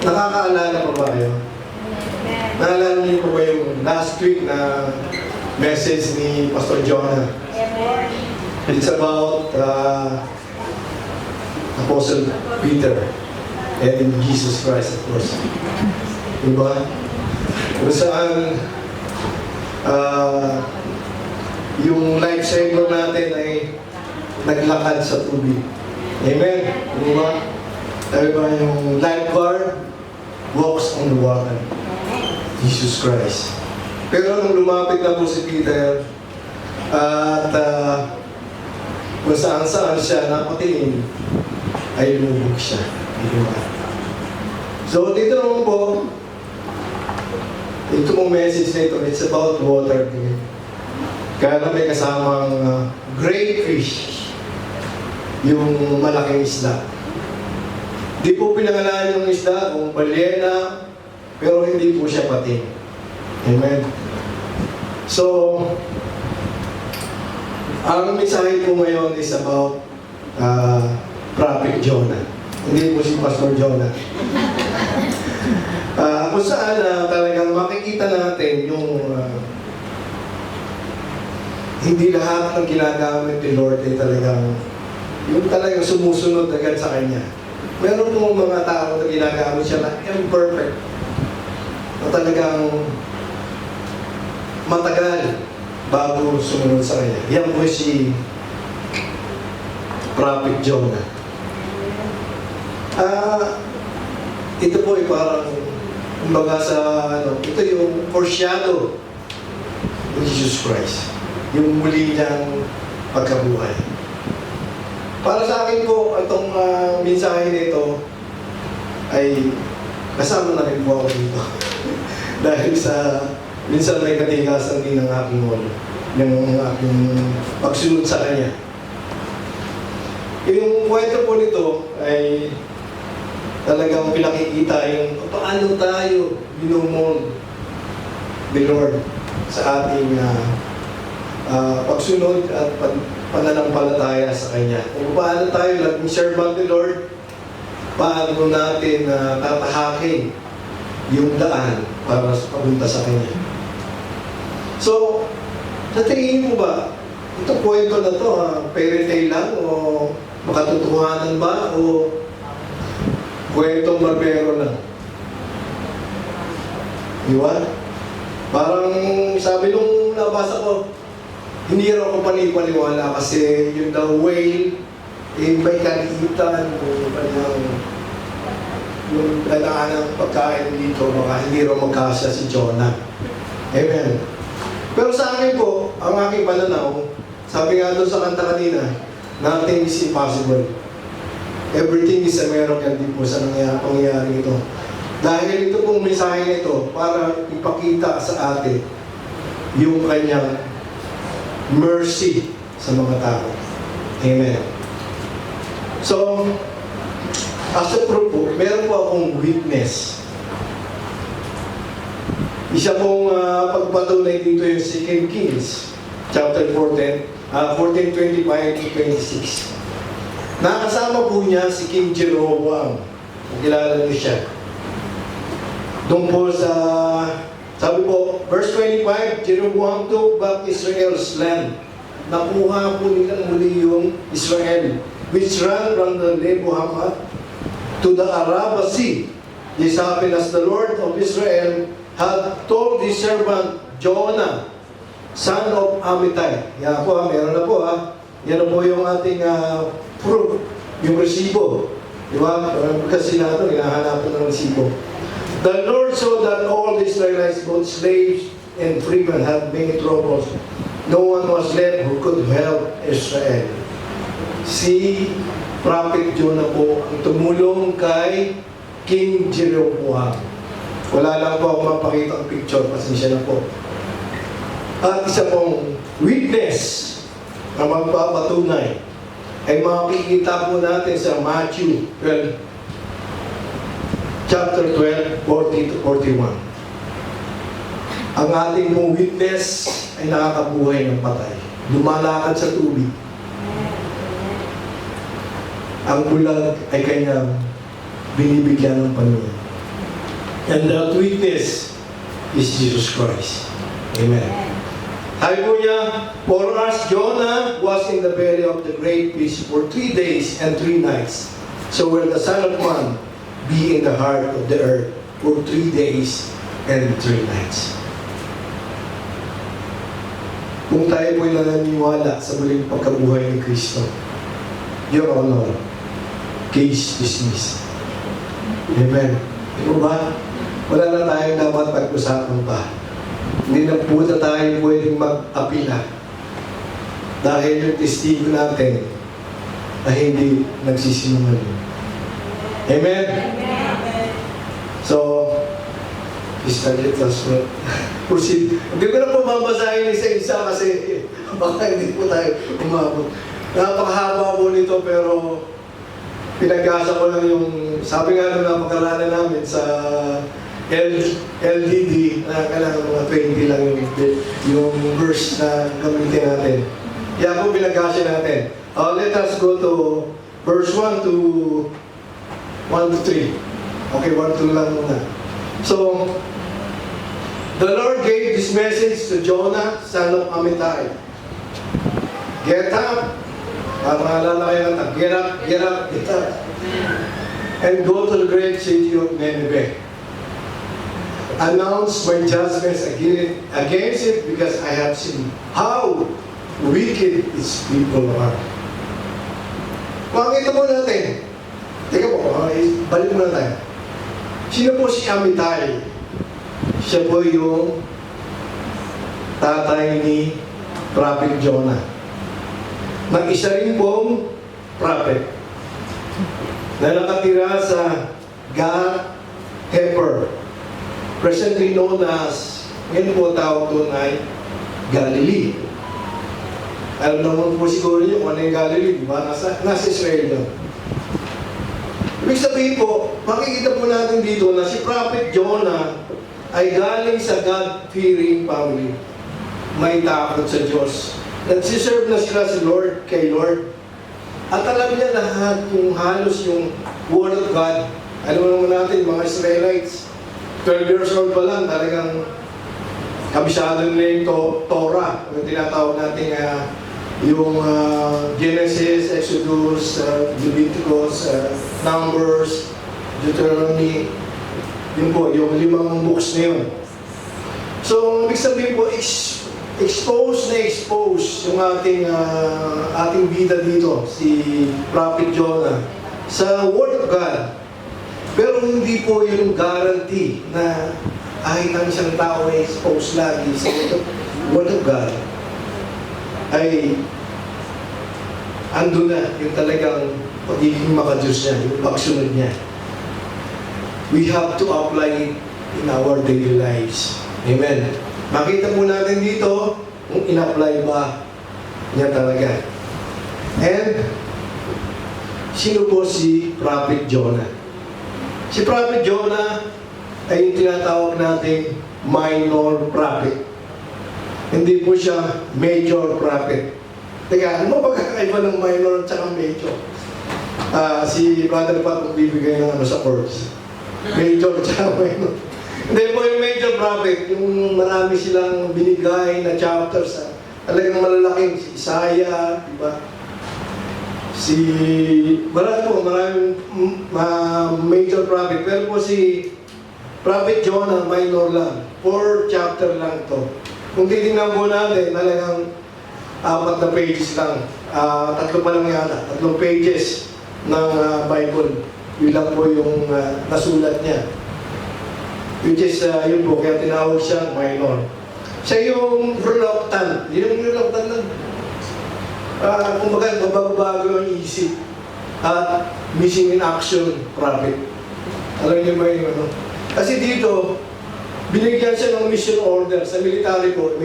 Nakakaalala pa ba kayo? Naalala niyo po ba yung last week na message ni Pastor Jonah? It's about Apostle Peter and Jesus Christ, of course. Diba? Kung saan yung life cycle natin ay naglakad sa tubig. Amen? Diba? Sabi ba yung lifeguard walks on the water. Jesus Christ. Pero nung lumapit na po si Peter at kung saan-saan siya napatingin, ay lumubog siya. Diba? So dito naman po, ito mong message na ito, it's about water. Kaya na may kasamang great fish, yung malaking isda. Di po pinangalan yung isda kung balyena, pero hindi po siya pating. Amen. So, ang mensahe po ngayon is about Prophet Jonah. Hindi po si Pastor Jonah. Kung saan talagang makikita natin yung hindi lahat ng ginagamit ni Lord ay talagang sumusunod agad sa Kanya. Meron pong mga tao na ginagamit siya na imperfect, na talagang matagal bago sumunod sa Kanya. Yan po si Prophet Jonah. Ito po ay parang, kumbaga sa, ito yung foreshadow ni Jesus Christ. Yung muli niyang pagkabuhay. Para sa akin po, itong mensahe nito ay kasama na rin po ako dito. Dahil sa minsan may katigasan din ng aking ulo, ng aking pagsunod sa Kanya. Yung kwento po nito ay talagang pinakikita yung paano tayo binumon ni Lord sa ating pagsunod at pananampalataya sa Kanya. Kung paano tayo naging servant ni Lord, paano natin tatahakin yung daan para papunta sa Kanya. So, sa tingin mo ba, itong kwento na to, fairy tale lang o makatotohanan ba o kwentong barbero lang? Di ba? Parang sabi nung nabasa ko, hindi raw ako panipaniwala kasi yung the whale, may kaliitan yung kailangan ng pagkain dito, baka hindi raw magkasya si Jonah. Amen. Pero sa akin po, ang aking pananaw, sabi nga doon sa kanta kanina, nothing is impossible. Everything is a miracle din po sa pangyayari ito. Dahil ito pong mensahe nito para ipakita sa atin yung Kanyang mercy sa mga tao. Amen. So, as a proof po, meron po akong witness. Isa pong pagpatunay dito yung 2 Kings, chapter 14:25 to 26. Nakasama po niya si King Jeroboam. Kilala niyo siya. Doon po sa, sabi po, verse 25, Jeroboam took back Israel's land. Nakuha po nila muli yung Israel, which ran from the Nebo Hamath to the Araba Sea. This happened as the Lord of Israel had told his servant Jonah, son of Amittai. Yan po meron na po Yan na po yung ating proof, yung resibo. Di ba? Kasi natin, hinahanapan ng resibo. The Lord saw that all the Israelites, both slaves and freemen, had many troubles. No one was left who could help Israel. Si Prophet Jonah po ang tumulong kay King Jeroboam. Wala lang po ako mapakita ang picture, pasensya na po. At isa pong witness na magpapatunay ay makikita po natin sa Matthew 12, chapter 12, 40 to 41. Ang ating mong witness ay nakakabuhay ng patay. Lumalakad sa tubig. Ang bulag ay kanyang binibigyan ng Panginoon. And that witness is Jesus Christ. Amen. Sabi po niya, for us, Jonah was in the belly of the great fish for 3 days and 3 nights. So will the Son of Man be in the heart of the earth for 3 days and 3 nights. Kung tayo po'y naniniwala sa muling pagkabuhay ni Kristo, Your Honor, case dismissed. Amen. Di ba ba? Wala na tayong dapat pag-usapan pa. Hindi na po na tayo pwedeng mag-apila dahil yung testigo natin ay hindi nagsisinungaling. Amen? Amen. So, let us proceed. Hindi ko na po babasahin isa-isa kasi baka hindi po tayo umabot. Napakahaba po nito pero pinag-asa ko lang yung, sabi nga nung napakalanan namin sa LDD, na kailangan mga 20 lang yung verse na gamitin natin. Kaya po pinag-asa natin. Let us go to verse 1 to 3. Okay, 1 to lang muna. So, the Lord gave this message to Jonah, son of Amittai. Get up. Maalala kayo ng get up, get up, get up. And go to the great city of Nineveh. Announce my judgments against it because I have seen how wicked its people are. Makikita po natin. Teka po, balik muna tayo. Sino po si Amittai? Siya po yung tatay ni Prophet Jonah. Na isa rin pong prophet na nakatira sa Gath-Hepher, presently known as, ngayon po tawag doon ay Galilee. Alam naman po siguro niyo kung ano yung Galilee, di ba? Nasa Israel yun. Ibig sabihin po, makikita po natin dito na si Prophet Jonah ay galing sa God-fearing family. May takot sa Diyos. Nagsiserve na sila sa Lord, kay Lord. At alam niya lahat yung halos yung Word of God. Alam mo naman natin, mga Israelites, 12 years old pa lang, talagang kabisado nila yung Torah. Yung tinatawag natin yung Genesis, Exodus, Leviticus, Numbers, Deuteronomy. Yun po, yung 5 books na yun. So, ibig sabihin po, expose yung ating bida dito, si Prophet Jonah, sa Word of God. Pero hindi po yung guarantee na kahit ang isang tao ay expose lagi sa Word of God, ay ando na yung talagang pagiging makadiyos niya, yung pagsunod niya. We have to apply it in our daily lives. Amen. Makita po natin dito kung in-apply ba niya talaga. And, sino po si Prophet Jonah? Si Prophet Jonah ay yung tinatawag nating minor prophet. Hindi po siya major prophet. Teka, ano ba kakaiba ng minor at saka major? Si Brother Pat magbibigay ng sa course. Major at saka minor. Hindi po yung major prophet, yung marami silang binigay na chapters. Talagang malalaking, si Isaiah, di ba? Maraming major prophet. Pero po si Prophet Jonah, minor lang. 4 chapter lang to. Kung titingnan po natin, talagang 4 na pages lang. 3 pa lang yata. 3 pages ng Bible. Yun lang po yung nasulat niya. Which is, yun po, kaya tinawag siya minor. Siya yung reluctant. Yung reluctant lang. Kumbaga, mababago ang isip. At missing in action prophet. Alam niyo ba yung ano? Kasi dito, binigyan siya ng mission order sa military po.